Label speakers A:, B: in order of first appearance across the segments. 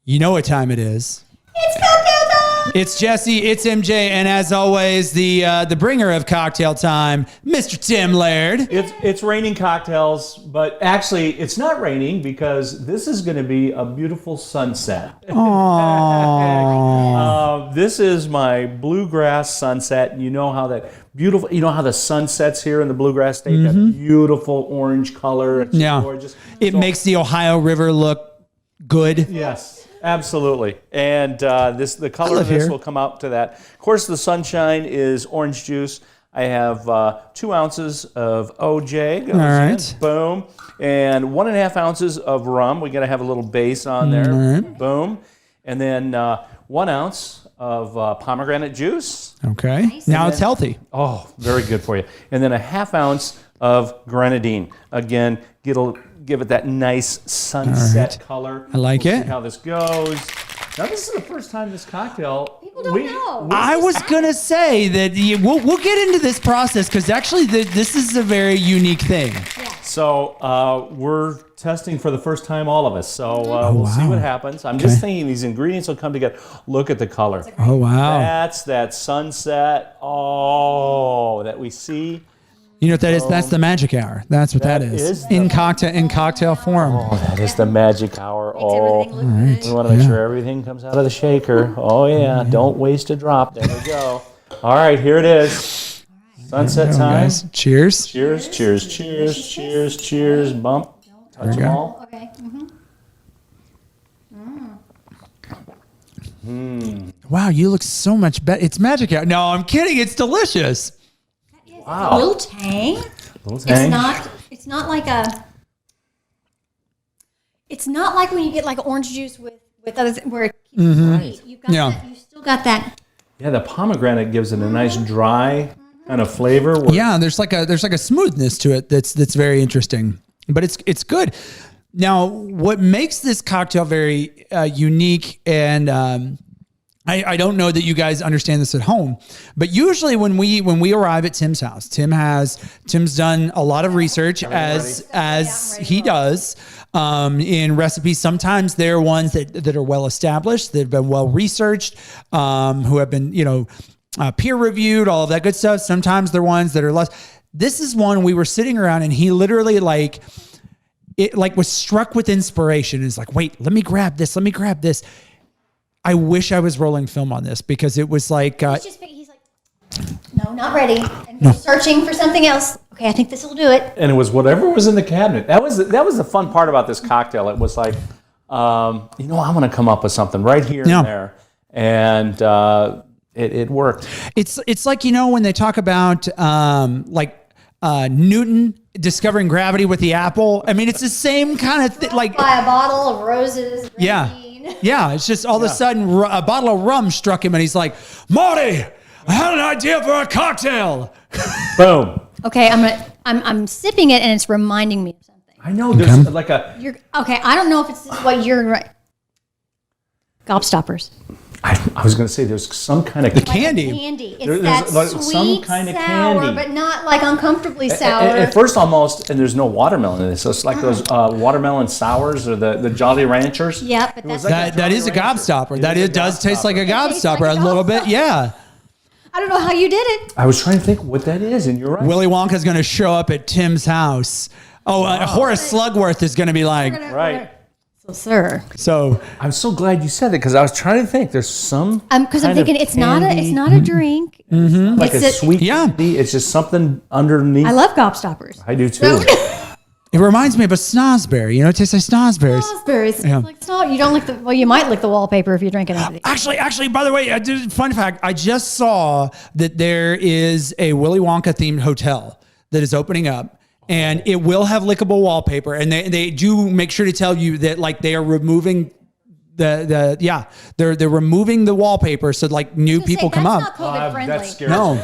A: You know what time it is.
B: It's cocktail time!
A: It's Jesse, it's MJ, and as always, the bringer of cocktail time, Mr. Tim Laird.
C: It's raining cocktails, but actually it's not raining because this is going to be a beautiful sunset. This is my Bluegrass Sunset. You know how that beautiful, you know how the sun sets here in the Bluegrass State, that beautiful orange color. It's gorgeous.
A: It makes the Ohio River look good.
C: Yes. Absolutely, and the color of this will come out to that. Of course, the sunshine is orange juice. I have 2 ounces of OJ.
A: All right.
C: Boom. And 1.5 ounces of rum. We got to have a little base on there.
A: Right.
C: Boom. And then 1 ounce of pomegranate juice.
A: Okay. Nice. Now it's healthy.
C: Oh, very good for you. And then 1/2 ounce of grenadine. Again, give it that nice sunset color.
A: I like it.
C: See how this goes. Now, this is the first time this cocktail.
B: People don't know.
A: I was gonna say that we'll get into this process because actually this is a very unique thing.
B: Yeah.
C: So we're testing for the first time, all of us. So we'll see what happens. I'm just thinking these ingredients will come together. Look at the color.
A: Oh wow!
C: That's that sunset. Oh, that we see.
A: You know what that is? That's the magic hour. That's what that is. In cocktail form.
C: Oh, that is the magic hour. Oh,
B: Right.
C: we want to make sure everything comes out of the shaker. Oh yeah, don't waste a drop. There we go. All right, here it is. Sunset time.
A: Guys. Cheers.
C: Cheers, cheers, cheers, cheers, cheers. Bump. Touch them all.
B: Okay.
A: Wow, you look so much better. It's magic hour. No, I'm kidding. It's delicious.
B: Wow. A little tang. It's not like a. It's not like when you get like orange juice with other where it keeps it sweet. You've got that, you still got that.
C: Yeah, the pomegranate gives it a nice dry kind of flavor.
A: Yeah, there's like a smoothness to it that's very interesting. But it's good. Now, what makes this cocktail very unique, and I don't know that you guys understand this at home, but usually when we arrive at Tim's house, Tim's done a lot of research as he does in recipes. Sometimes they're ones that are well established, that have been well researched, who have been peer reviewed, all of that good stuff. Sometimes they're ones that are less. This is one we were sitting around and he literally was struck with inspiration. It's like, wait, let me grab this. I wish I was rolling film on this because it was like...
B: he's like, no, not ready. And he's searching for something else. Okay, I think this will do it.
C: And it was whatever was in the cabinet. That was the fun part about this cocktail. It was like, I'm going to come up with something right here and there. And it worked.
A: It's like, when they talk about Newton discovering gravity with the apple. I mean, it's the same kind of thing. Like
B: buy a bottle of roses.
A: Yeah, it's just all of a sudden a bottle of rum struck him and he's like, Marty, I had an idea for a cocktail.
C: Boom.
B: Okay, I'm sipping it and it's reminding me of something.
C: I know there's like a...
B: I don't know if it's what you're right. Gobstoppers.
C: I was going to say there's some kind of
A: candy.
B: It's
C: there's
B: that sweet,
C: some kind of
B: sour,
C: candy,
B: but not like uncomfortably sour.
C: At first, almost, and there's no watermelon in this. So it's like those watermelon sours or the Jolly Ranchers.
B: Yeah, but that's
A: that is a gobstopper. Does taste like a gobstopper a little bit. Yeah.
B: I don't know how you did it.
C: I was trying to think what that is, and you're right.
A: Willy Wonka's going to show up at Tim's house. Horace Slugworth is going to like
C: right.
B: Sir.
A: So
C: I'm so glad you said that because I was trying to think. There's some
B: because I'm thinking it's not a drink.
C: Mm-hmm. Like
B: it's
C: a sweet candy. It's just something underneath.
B: I love gobstoppers.
C: I do too.
A: It reminds me of a snozberry. It tastes like snozberries.
B: Snozberries. Yeah. Like you don't like you might lick the wallpaper if you're drinking out of it.
A: Actually, by the way, fun fact, I just saw that there is a Willy Wonka themed hotel that is opening up. And it will have lickable wallpaper, and they do make sure to tell you that they are removing they're removing the wallpaper so new people come up.
B: Not COVID friendly.
C: That's scary.
A: No,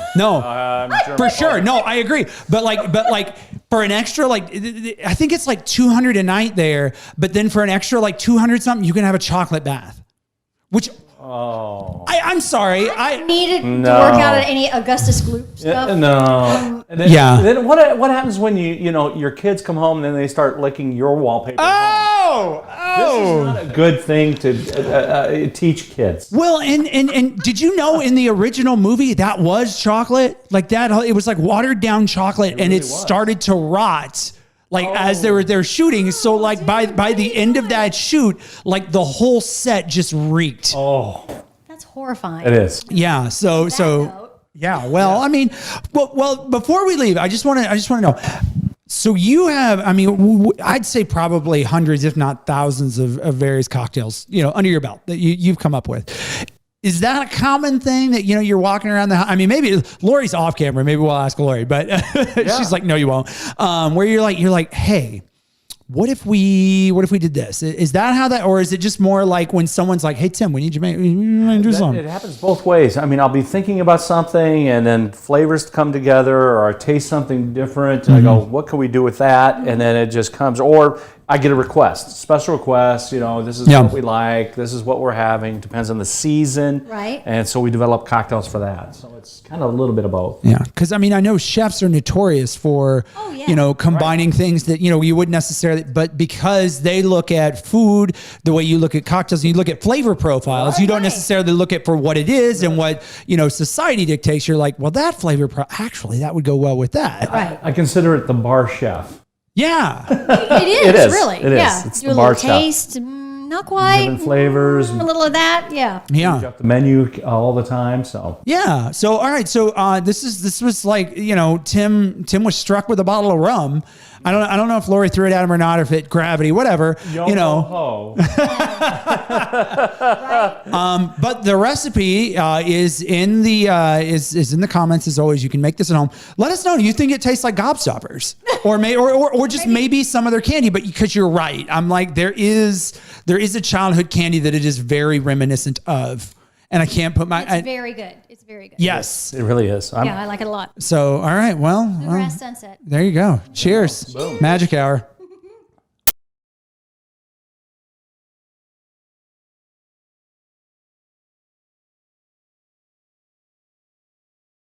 A: for sure. No, I agree. But for an extra I think it's $200 a night there. But then for an extra $200 something, you can have a chocolate bath, which. Oh, I'm sorry.
B: I needed to work out any Augustus Gloop stuff.
C: Then what happens when your kids come home and then they start licking your wallpaper?
A: Oh,
C: This is not a good thing to teach kids.
A: Well, and did you know in the original movie that was chocolate? Like that, it was like watered down chocolate, and it started to rot. Like as they're shooting, so like by the end of that shoot, like the whole set just reeked.
C: Oh,
B: that's horrifying.
C: It is.
A: Yeah. So yeah. Well, I mean, well, before we leave, I just want to know. So you have, I mean, I'd say probably hundreds, if not thousands, of various cocktails, under your belt that you've come up with. Is that a common thing that, you're walking around the house? I mean, maybe Lori's off camera. Maybe we'll ask Lori, but she's like, no, you won't. Where you're like, hey, what if we did this? Is that how that, or is it just more like when someone's like, hey, Tim, we need you to do something?
C: It happens both ways. I mean, I'll be thinking about something and then flavors come together, or I taste something different. And I go, what can we do with that? And then it just comes, or I get a request, special request, this is what we like, this is what we're having, depends on the season.
B: Right.
C: And so we develop cocktails for that. So it's kind of a little bit of both.
A: Yeah. Because, I mean, I know chefs are notorious for, combining things that, you wouldn't necessarily, but because they look at food the way you look at cocktails, and you look at flavor profiles, you don't necessarily look at for what it is and what, society dictates. You're like, well, that flavor, actually, that would go well with that.
B: Right.
C: I consider it the bar chef.
A: Yeah.
B: It is.
C: It is.
B: Really.
C: It is.
B: Yeah.
C: It's
B: do
C: the
B: a
C: bar
B: little
C: chef.
B: taste. Not quite.
C: Different flavors.
B: A little of that. Yeah.
A: Yeah.
C: Up the menu all the time. So
A: yeah. So all right. So this was like, Tim was struck with a bottle of rum. I don't know if Lori threw it at him or not, or if it gravity, whatever. But the recipe is in the is in the comments as always. You can make this at home. Let us know. Do you think it tastes like Gobstoppers, or just maybe some other candy? But because you're right, I'm like there is a childhood candy that it is very reminiscent of, and I can't put my.
B: It's very good. It's very good.
A: Yes,
C: it really is.
B: I like it a lot.
A: So all right, well,
B: Bluegrass Sunset.
A: there you go. Cheers. Boom. Magic hour.